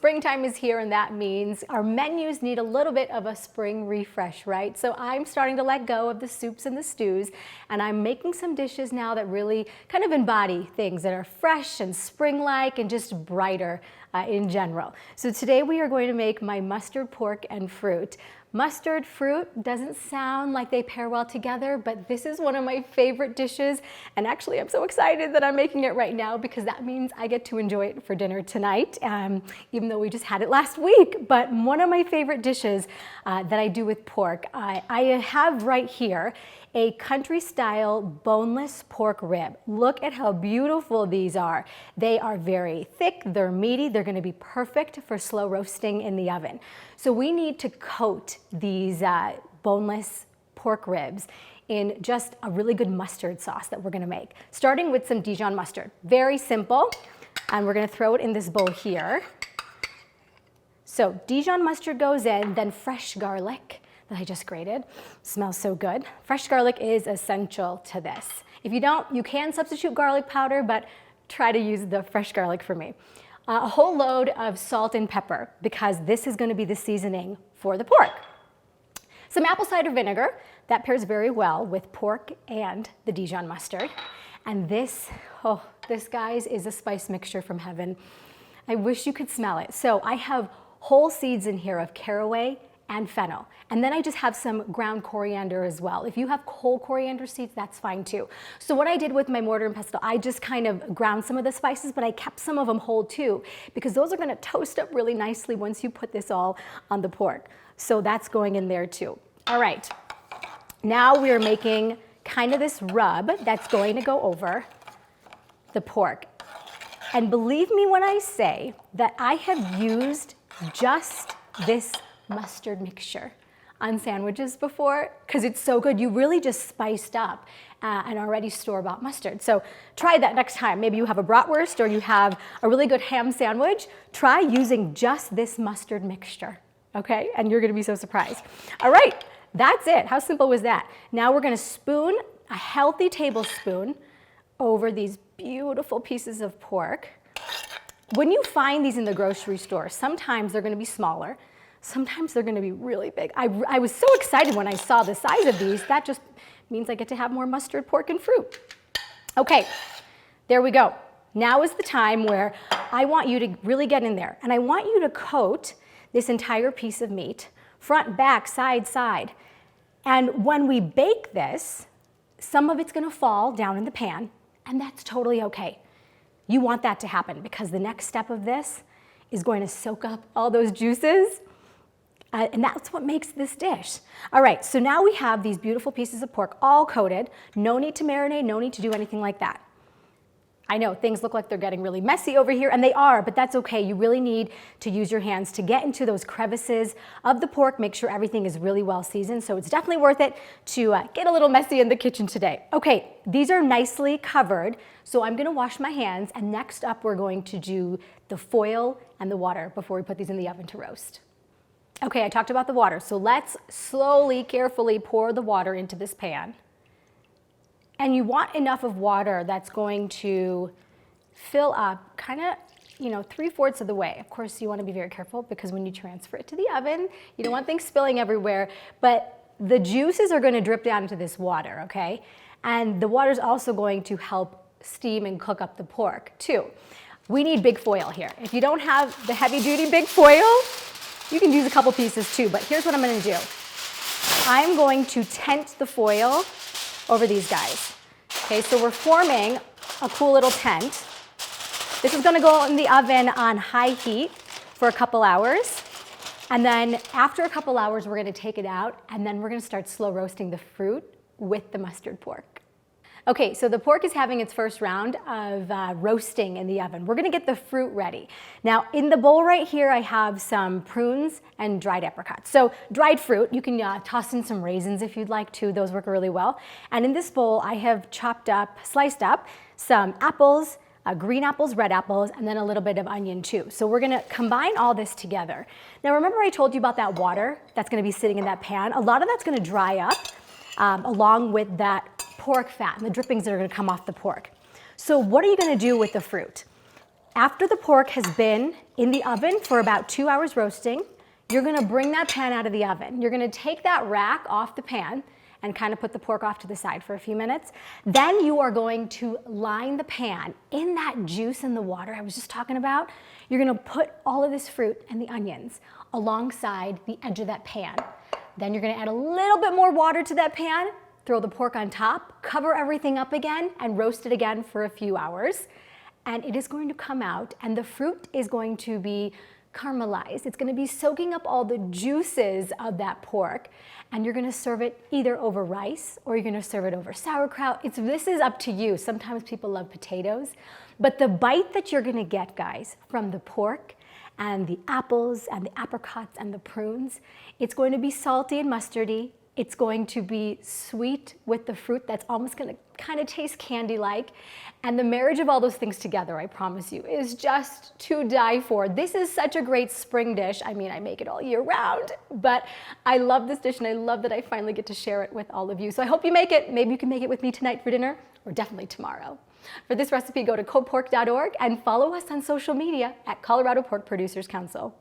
Springtime is here, and that means our menus need a little bit of a spring refresh, right? So I'm starting to let go of the soups and the stews, and I'm making some dishes now that really kind of embody things that are fresh and spring-like and just brighter in general. So today we are going to make my mustard pork and fruit. Mustard fruit doesn't sound like they pair well together, but this is one of my favorite dishes. And actually, I'm so excited that I'm making it right now because that means I get to enjoy it for dinner tonight, even though we just had it last week. But one of my favorite dishes that I do with pork, I have right here a country-style boneless pork rib. Look at how beautiful these are. They are very thick, they're meaty, they're gonna be perfect for slow roasting in the oven. So we need to coat these boneless pork ribs in just a really good mustard sauce that we're gonna make, starting with some Dijon mustard. Very simple, and we're gonna throw it in this bowl here. So Dijon mustard goes in, then fresh garlic that I just grated. Smells so good. Fresh garlic is essential to this. If you don't, you can substitute garlic powder, but try to use the fresh garlic for me. A whole load of salt and pepper because this is going to be the seasoning for the pork. Some apple cider vinegar, that pairs very well with pork and the Dijon mustard. And this, this guys is a spice mixture from heaven. I wish you could smell it. So I have whole seeds in here of caraway and fennel. And then I just have some ground coriander as well. If you have whole coriander seeds, that's fine too. So what I did with my mortar and pestle, I just kind of ground some of the spices, but I kept some of them whole too, because those are gonna toast up really nicely once you put this all on the pork. So that's going in there too. All right, now we're making kind of this rub that's going to go over the pork. And believe me when I say that I have used just this mustard mixture on sandwiches before because it's so good. You really just spiced up an already store-bought mustard. So try that next time. Maybe you have a bratwurst or you have a really good ham sandwich. Try using just this mustard mixture, okay? And you're gonna be so surprised. All right, that's it. How simple was that? Now we're gonna spoon a healthy tablespoon over these beautiful pieces of pork. When you find these in the grocery store, sometimes they're gonna be smaller, sometimes they're gonna be really big. I was so excited when I saw the size of these. That just means I get to have more mustard, pork, and fruit. Okay, there we go. Now is the time where I want you to really get in there. And I want you to coat this entire piece of meat, front, back, side, side. And when we bake this, some of it's gonna fall down in the pan, and that's totally okay. You want that to happen because the next step of this is going to soak up all those juices. And that's what makes this dish. All right, so now we have these beautiful pieces of pork all coated. No need to marinate, no need to do anything like that. I know things look like they're getting really messy over here, and they are, but that's okay. You really need to use your hands to get into those crevices of the pork, make sure everything is really well seasoned. So it's definitely worth it to get a little messy in the kitchen today. Okay, these are nicely covered, so I'm gonna wash my hands, and next up we're going to do the foil and the water before we put these in the oven to roast. Okay, I talked about the water, so let's slowly, carefully pour the water into this pan. And you want enough of water that's going to fill up kind of, 3/4 of the way. Of course, you want to be very careful because when you transfer it to the oven, you don't want things spilling everywhere, but the juices are going to drip down into this water, okay? And the water is also going to help steam and cook up the pork too. We need big foil here. If you don't have the heavy-duty big foil, you can use a couple pieces too, but here's what I'm gonna do. I'm going to tent the foil over these guys. Okay, so we're forming a cool little tent. This is gonna go in the oven on high heat for a couple hours. And then after a couple hours, we're gonna take it out and then we're gonna start slow roasting the fruit with the mustard pork. Okay, so the pork is having its first round of roasting in the oven. We're gonna get the fruit ready. Now, in the bowl right here, I have some prunes and dried apricots. So dried fruit, you can toss in some raisins if you'd like to. Those work really well. And in this bowl, I have sliced up some apples, green apples, red apples, and then a little bit of onion too. So we're gonna combine all this together. Now, remember I told you about that water that's gonna be sitting in that pan? A lot of that's gonna dry up along with that pork fat and the drippings that are gonna come off the pork. So what are you gonna do with the fruit? after the pork has been in the oven for about 2 hours roasting, you're gonna bring that pan out of the oven. You're gonna take that rack off the pan and kind of put the pork off to the side for a few minutes. Then you are going to line the pan in that juice and the water I was just talking about. You're gonna put all of this fruit and the onions alongside the edge of that pan. Then you're gonna add a little bit more water to that pan, throw the pork on top, cover everything up again, and roast it again for a few hours. And it is going to come out, and the fruit is going to be caramelized. It's going to be soaking up all the juices of that pork, and you're going to serve it either over rice or you're going to serve it over sauerkraut. This is up to you. Sometimes people love potatoes, but the bite that you're going to get, guys, from the pork and the apples and the apricots and the prunes, it's going to be salty and mustardy. It's going to be sweet with the fruit that's almost going to kind of taste candy-like. And the marriage of all those things together, I promise you, is just to die for. This is such a great spring dish. I mean, I make it all year round, but I love this dish and I love that I finally get to share it with all of you. So I hope you make it. Maybe you can make it with me tonight for dinner, or definitely tomorrow. For this recipe, go to COPork.org and follow us on social media at Colorado Pork Producers Council.